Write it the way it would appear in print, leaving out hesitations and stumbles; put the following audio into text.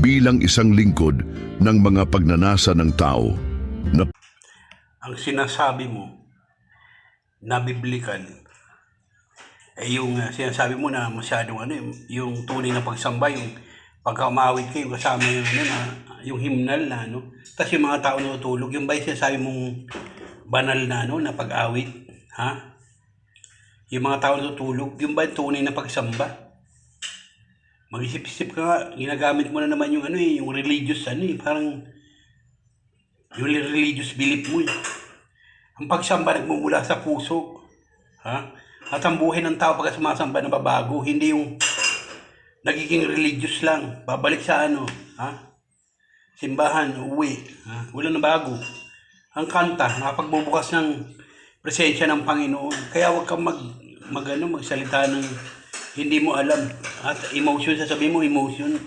bilang isang lingkod ng mga pagnanasa ng tao. Ang sinasabi mo na biblikal ay yung sinasabi mo na masyadong yung tunay na pagsamba, yung pagka umawit kayo kasama yung yung himnal na tapos yung mga tao natutulog, yung ba yung sinasabi mong banal na na pag-awit, ha? Yung mga tao natutulog, yung ba yung tunay na pagsamba? Mag-isip-isip ka nga, ginagamit mo na naman yung yung religious parang yung religious belief mo . Ang pagsamba nagmumula sa puso, ha? At ang buhay ng tao pagka sumasamba na babago, hindi yung nagiging religious lang, babalik sa ha? Simbahan, uwi, ha? Wala na bago. Ang kanta, nakapagbubukas ng presensya ng Panginoon. Kaya huwag kang magsalita ng hindi mo alam. At emotion, sasabihin mo emotion.